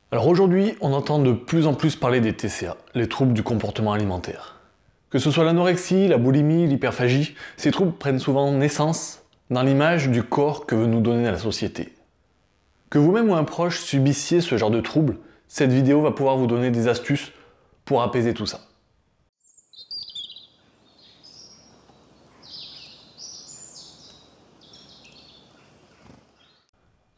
Alors aujourd'hui, on entend de plus en plus parler des TCA, les troubles du comportement alimentaire. Que ce soit l'anorexie, la boulimie, l'hyperphagie, ces troubles prennent souvent naissance dans l'image du corps que veut nous donner la société. Que vous-même ou un proche subissiez ce genre de troubles, cette vidéo va pouvoir vous donner des astuces pour apaiser tout ça.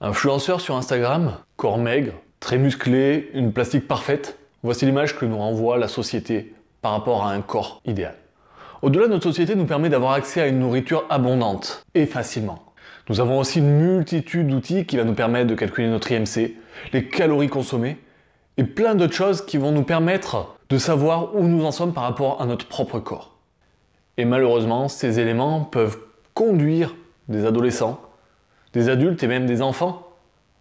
Influenceur sur Instagram, corps maigre, très musclé, une plastique parfaite, voici l'image que nous renvoie la société par rapport à un corps idéal. Au-delà, notre société nous permet d'avoir accès à une nourriture abondante et facilement. Nous avons aussi une multitude d'outils qui va nous permettre de calculer notre IMC, les calories consommées et plein d'autres choses qui vont nous permettre de savoir où nous en sommes par rapport à notre propre corps. Et malheureusement, ces éléments peuvent conduire des adolescents, des adultes et même des enfants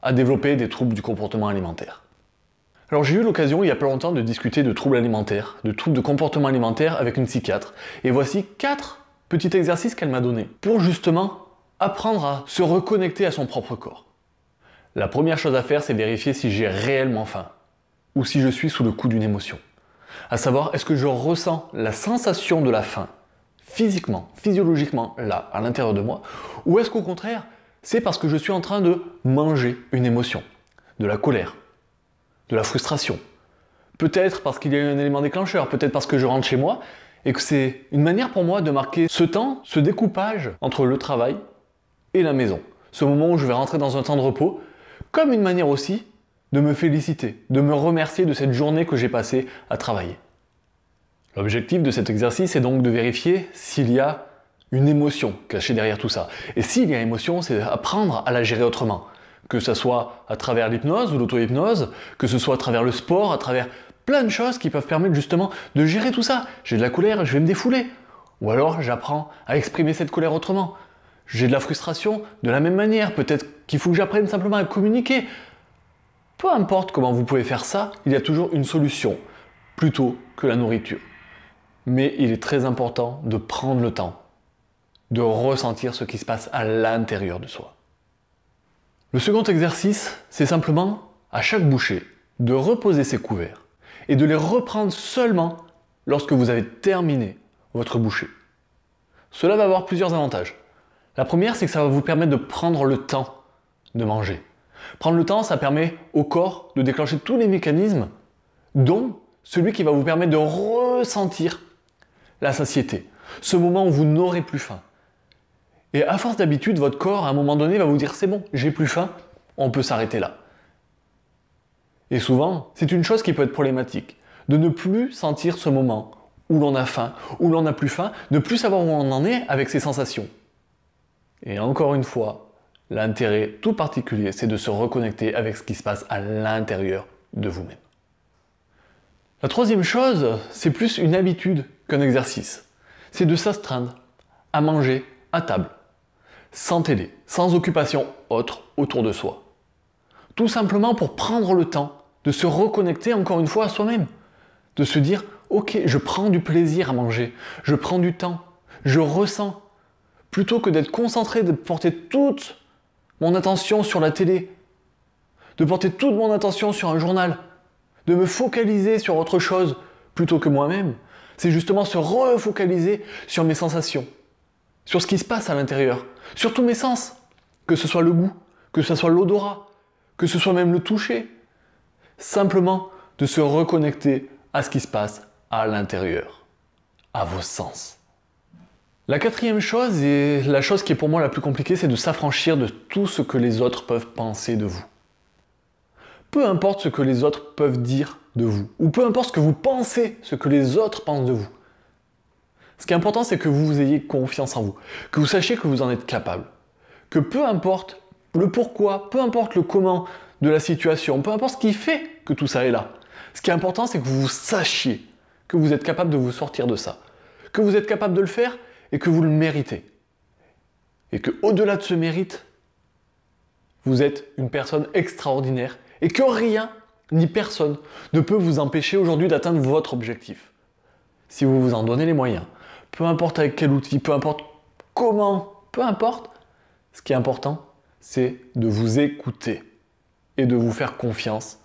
à développer des troubles du comportement alimentaire. Alors j'ai eu l'occasion il n'y a pas longtemps de discuter de troubles alimentaires, de troubles de comportement alimentaire avec une psychiatre. Et voici 4 petits exercices qu'elle m'a donnés pour justement apprendre à se reconnecter à son propre corps. La première chose à faire, c'est vérifier si j'ai réellement faim ou si je suis sous le coup d'une émotion. À savoir, est-ce que je ressens la sensation de la faim physiquement, physiologiquement, là, à l'intérieur de moi, ou est-ce qu'au contraire, c'est parce que je suis en train de manger une émotion, de la colère, de la frustration. Peut-être parce qu'il y a eu un élément déclencheur, peut-être parce que je rentre chez moi et que c'est une manière pour moi de marquer ce temps, ce découpage entre le travail et la maison. Ce moment où je vais rentrer dans un temps de repos, comme une manière aussi de me féliciter, de me remercier de cette journée que j'ai passée à travailler. L'objectif de cet exercice est donc de vérifier s'il y a une émotion cachée derrière tout ça. Et s'il y a émotion, c'est apprendre à la gérer autrement. Que ce soit à travers l'hypnose ou l'auto-hypnose, que ce soit à travers le sport, à travers plein de choses qui peuvent permettre justement de gérer tout ça. J'ai de la colère, je vais me défouler. Ou alors j'apprends à exprimer cette colère autrement. J'ai de la frustration, de la même manière. Peut-être qu'il faut que j'apprenne simplement à communiquer. Peu importe comment vous pouvez faire ça, il y a toujours une solution, plutôt que la nourriture. Mais il est très important de prendre le temps de ressentir ce qui se passe à l'intérieur de soi. Le second exercice, c'est simplement, à chaque bouchée, de reposer ses couverts et de les reprendre seulement lorsque vous avez terminé votre bouchée. Cela va avoir plusieurs avantages. La première, c'est que ça va vous permettre de prendre le temps de manger. Prendre le temps, ça permet au corps de déclencher tous les mécanismes, dont celui qui va vous permettre de ressentir la satiété, ce moment où vous n'aurez plus faim. Et à force d'habitude, votre corps, à un moment donné, va vous dire « c'est bon, j'ai plus faim, on peut s'arrêter là ». Et souvent, c'est une chose qui peut être problématique, de ne plus sentir ce moment où l'on a faim, où l'on n'a plus faim, de plus savoir où on en est avec ses sensations. Et encore une fois, l'intérêt tout particulier, c'est de se reconnecter avec ce qui se passe à l'intérieur de vous-même. La troisième chose, c'est plus une habitude qu'un exercice. C'est de s'astreindre à manger à table, sans télé, sans occupation autre autour de soi. Tout simplement pour prendre le temps de se reconnecter encore une fois à soi-même. De se dire, ok, je prends du plaisir à manger, je prends du temps, je ressens. Plutôt que d'être concentré, de porter toute mon attention sur la télé, de porter toute mon attention sur un journal, de me focaliser sur autre chose plutôt que moi-même. C'est justement se refocaliser sur mes sensations, sur ce qui se passe à l'intérieur, sur tous mes sens, que ce soit le goût, que ce soit l'odorat, que ce soit même le toucher. Simplement de se reconnecter à ce qui se passe à l'intérieur, à vos sens. La quatrième chose, et la chose qui est pour moi la plus compliquée, c'est de s'affranchir de tout ce que les autres peuvent penser de vous. Peu importe ce que les autres peuvent dire de vous, ou peu importe ce que vous pensez, ce que les autres pensent de vous. Ce qui est important, c'est que vous ayez confiance en vous, que vous sachiez que vous en êtes capable, que peu importe le pourquoi, peu importe le comment de la situation, peu importe ce qui fait que tout ça est là. Ce qui est important, c'est que vous sachiez que vous êtes capable de vous sortir de ça, que vous êtes capable de le faire et que vous le méritez. Et que au-delà de ce mérite, vous êtes une personne extraordinaire et que rien ni personne ne peut vous empêcher aujourd'hui d'atteindre votre objectif. Si vous vous en donnez les moyens, peu importe avec quel outil, peu importe comment, peu importe, ce qui est important, c'est de vous écouter et de vous faire confiance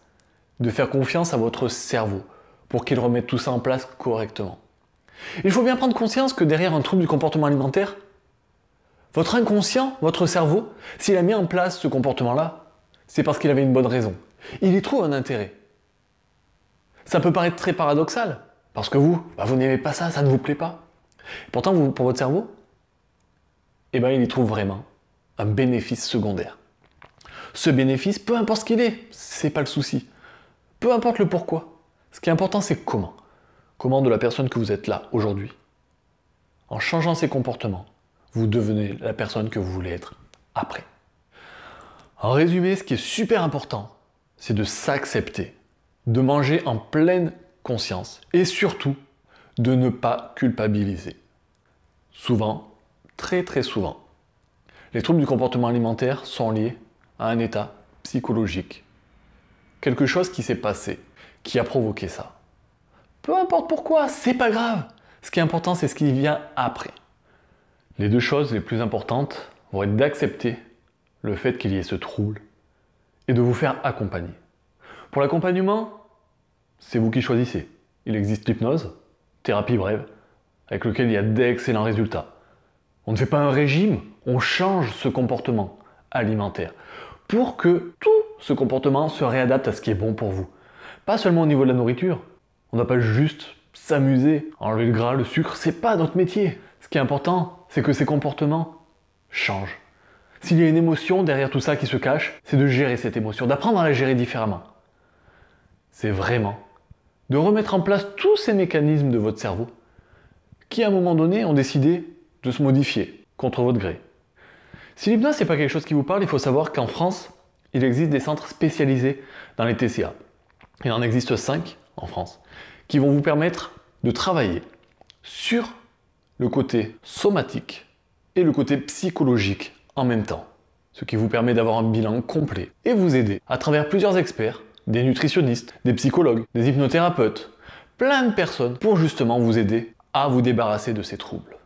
de faire confiance à votre cerveau pour qu'il remette tout ça en place correctement. Il faut bien prendre conscience que derrière un trouble du comportement alimentaire, votre inconscient, votre cerveau, s'il a mis en place ce comportement-là, c'est parce qu'il avait une bonne raison. Il y trouve un intérêt. Ça peut paraître très paradoxal, parce que vous n'aimez pas ça, ça ne vous plaît pas. Pourtant, pour votre cerveau, il y trouve vraiment un bénéfice secondaire. Ce bénéfice, peu importe ce qu'il est, c'est pas le souci. Peu importe le pourquoi. Ce qui est important, c'est comment. Comment de la personne que vous êtes là aujourd'hui, en changeant ses comportements, vous devenez la personne que vous voulez être après. En résumé, ce qui est super important, c'est de s'accepter, de manger en pleine conscience et surtout de ne pas culpabiliser. Souvent, très très souvent, les troubles du comportement alimentaire sont liés à un état psychologique. Quelque chose qui s'est passé, qui a provoqué ça. Peu importe pourquoi, c'est pas grave. Ce qui est important, c'est ce qui vient après. Les deux choses les plus importantes vont être d'accepter le fait qu'il y ait ce trouble et de vous faire accompagner. Pour l'accompagnement, c'est vous qui choisissez. Il existe l'hypnose, thérapie brève, avec lequel il y a d'excellents résultats. On ne fait pas un régime, on change ce comportement alimentaire pour que tout ce comportement se réadapte à ce qui est bon pour vous. Pas seulement au niveau de la nourriture. On n'a pas juste s'amuser, enlever le gras, le sucre, c'est pas notre métier. Ce qui est important, c'est que ces comportements changent. S'il y a une émotion derrière tout ça qui se cache, c'est de gérer cette émotion, d'apprendre à la gérer différemment. C'est vraiment de remettre en place tous ces mécanismes de votre cerveau qui, à un moment donné, ont décidé de se modifier contre votre gré. Si l'hypnose n'est pas quelque chose qui vous parle, il faut savoir qu'en France, il existe des centres spécialisés dans les TCA. Il en existe 5 en France, qui vont vous permettre de travailler sur le côté somatique et le côté psychologique en même temps. Ce qui vous permet d'avoir un bilan complet et vous aider à travers plusieurs experts, des nutritionnistes, des psychologues, des hypnothérapeutes, plein de personnes pour justement vous aider à vous débarrasser de ces troubles.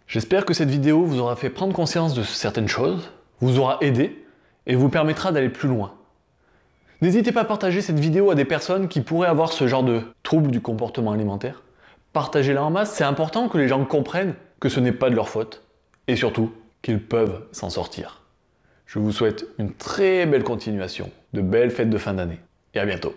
J'espère que cette vidéo vous aura fait prendre conscience de certaines choses, vous aura aidé et vous permettra d'aller plus loin. N'hésitez pas à partager cette vidéo à des personnes qui pourraient avoir ce genre de troubles du comportement alimentaire. Partagez-la en masse, c'est important que les gens comprennent que ce n'est pas de leur faute et surtout qu'ils peuvent s'en sortir. Je vous souhaite une très belle continuation, de belles fêtes de fin d'année et à bientôt.